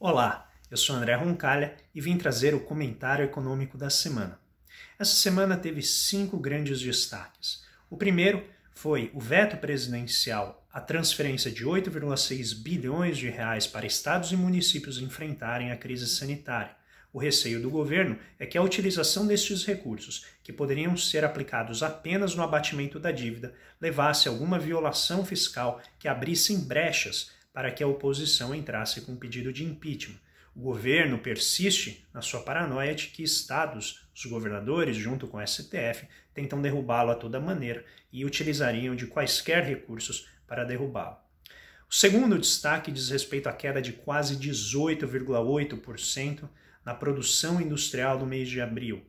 Olá, eu sou André Roncalha e vim trazer o comentário econômico da semana. Essa semana teve 5 grandes destaques. O primeiro foi o veto presidencial à transferência de 8,6 bilhões de reais para estados e municípios enfrentarem a crise sanitária. O receio do governo é que a utilização destes recursos, que poderiam ser aplicados apenas no abatimento da dívida, levasse a alguma violação fiscal que abrissem brechas para que a oposição entrasse com um pedido de impeachment. O governo persiste na sua paranoia de que estados, os governadores, junto com o STF, tentam derrubá-lo a toda maneira e utilizariam de quaisquer recursos para derrubá-lo. O segundo destaque diz respeito à queda de quase 18,8% na produção industrial do mês de abril.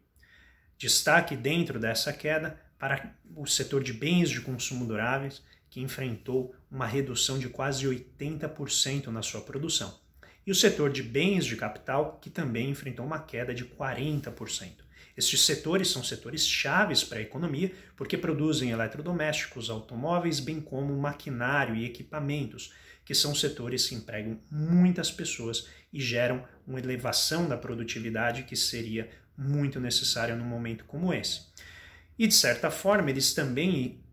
Destaque dentro dessa queda para o setor de bens de consumo duráveis, que enfrentou uma redução de quase 80% na sua produção. E o setor de bens de capital, que também enfrentou uma queda de 40%. Estes setores são setores chaves para a economia, porque produzem eletrodomésticos, automóveis, bem como maquinário e equipamentos, que são setores que empregam muitas pessoas e geram uma elevação da produtividade que seria muito necessária num momento como esse. E, de certa forma, eles também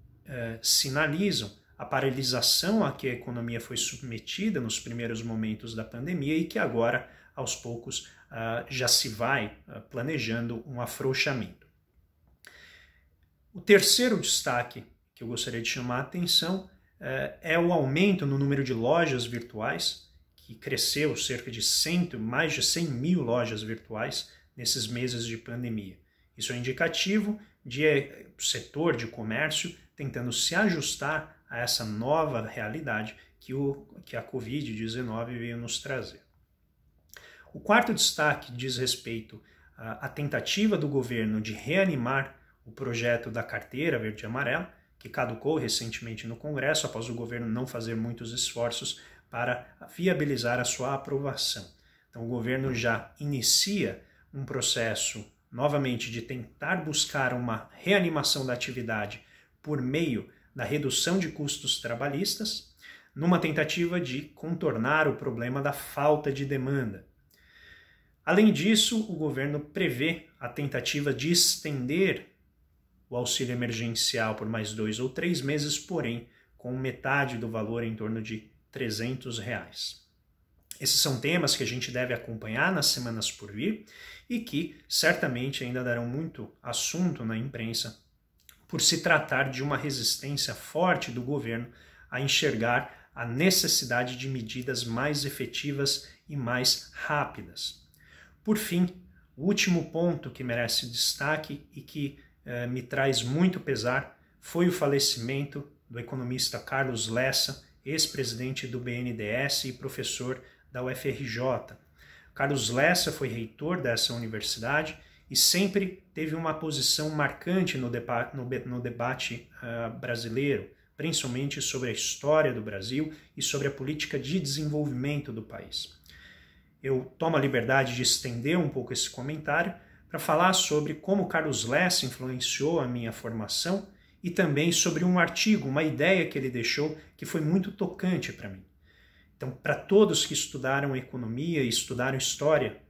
sinalizam a paralisação a que a economia foi submetida nos primeiros momentos da pandemia e que agora, aos poucos, já se vai planejando um afrouxamento. O terceiro destaque que eu gostaria de chamar a atenção é o aumento no número de lojas virtuais, que cresceu cerca de mais de 100 mil lojas virtuais nesses meses de pandemia. Isso é indicativo de o setor de comércio tentando se ajustar a essa nova realidade que a Covid-19 veio nos trazer. O quarto destaque diz respeito à tentativa do governo de reanimar o projeto da carteira verde e amarela, que caducou recentemente no Congresso após o governo não fazer muitos esforços para viabilizar a sua aprovação. Então o governo já inicia um processo novamente de tentar buscar uma reanimação da atividade por meio da redução de custos trabalhistas, numa tentativa de contornar o problema da falta de demanda. Além disso, o governo prevê a tentativa de estender o auxílio emergencial por mais 2 ou 3 meses, porém com metade do valor, em torno de R$ 300. Esses são temas que a gente deve acompanhar nas semanas por vir e que certamente ainda darão muito assunto na imprensa, por se tratar de uma resistência forte do governo a enxergar a necessidade de medidas mais efetivas e mais rápidas. Por fim, o último ponto que merece destaque e que me traz muito pesar foi o falecimento do economista Carlos Lessa, ex-presidente do BNDES e professor da UFRJ. Carlos Lessa foi reitor dessa universidade e sempre teve uma posição marcante no debate brasileiro, principalmente sobre a história do Brasil e sobre a política de desenvolvimento do país. Eu tomo a liberdade de estender um pouco esse comentário para falar sobre como Carlos Lessa influenciou a minha formação e também sobre um artigo, uma ideia que ele deixou que foi muito tocante para mim. Então, para todos que estudaram economia e estudaram história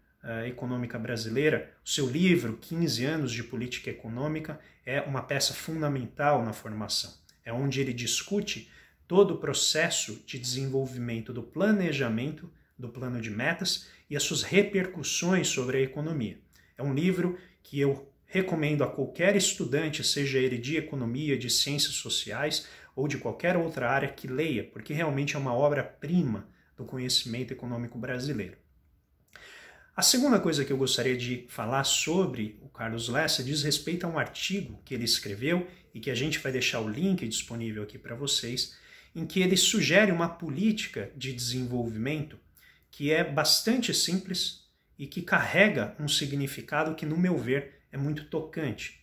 econômica brasileira, o seu livro, 15 anos de política econômica, é uma peça fundamental na formação. É onde ele discute todo o processo de desenvolvimento do planejamento, do plano de metas e as suas repercussões sobre a economia. É um livro que eu recomendo a qualquer estudante, seja ele de economia, de ciências sociais ou de qualquer outra área, que leia, porque realmente é uma obra-prima do conhecimento econômico brasileiro. A segunda coisa que eu gostaria de falar sobre o Carlos Lessa diz respeito a um artigo que ele escreveu e que a gente vai deixar o link disponível aqui para vocês, em que ele sugere uma política de desenvolvimento que é bastante simples e que carrega um significado que, no meu ver, é muito tocante.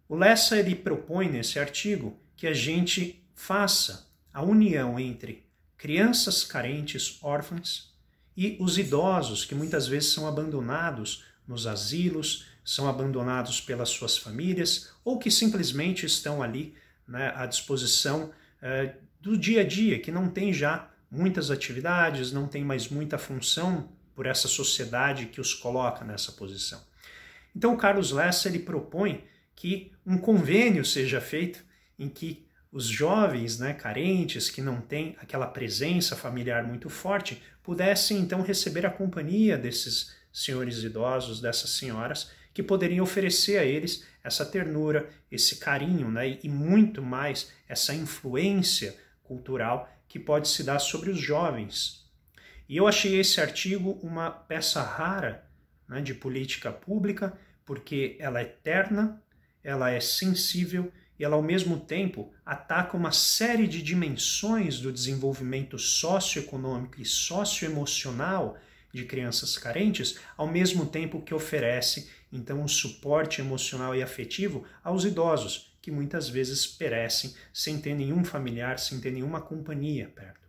O Lessa ele propõe nesse artigo que a gente faça a união entre crianças carentes, órfãs, e os idosos, que muitas vezes são abandonados nos asilos, são abandonados pelas suas famílias, ou que simplesmente estão ali, né, à disposição do dia a dia, que não tem já muitas atividades, não têm mais muita função por essa sociedade que os coloca nessa posição. Então o Carlos Lessa ele propõe que um convênio seja feito em que os jovens, né, carentes, que não têm aquela presença familiar muito forte, pudessem então receber a companhia desses senhores idosos, dessas senhoras, que poderiam oferecer a eles essa ternura, esse carinho, né, e muito mais essa influência cultural que pode se dar sobre os jovens. E eu achei esse artigo uma peça rara, né, de política pública, porque ela é terna, ela é sensível e ela, ao mesmo tempo, ataca uma série de dimensões do desenvolvimento socioeconômico e socioemocional de crianças carentes, ao mesmo tempo que oferece, então, um suporte emocional e afetivo aos idosos, que muitas vezes perecem sem ter nenhum familiar, sem ter nenhuma companhia perto.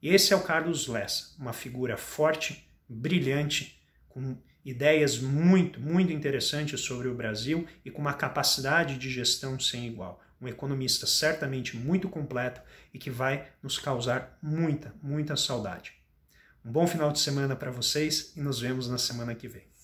E esse é o Carlos Lessa, uma figura forte, brilhante, com ideias muito interessantes sobre o Brasil e com uma capacidade de gestão sem igual. Um economista certamente muito completo e que vai nos causar muita saudade. Um bom final de semana para vocês e nos vemos na semana que vem.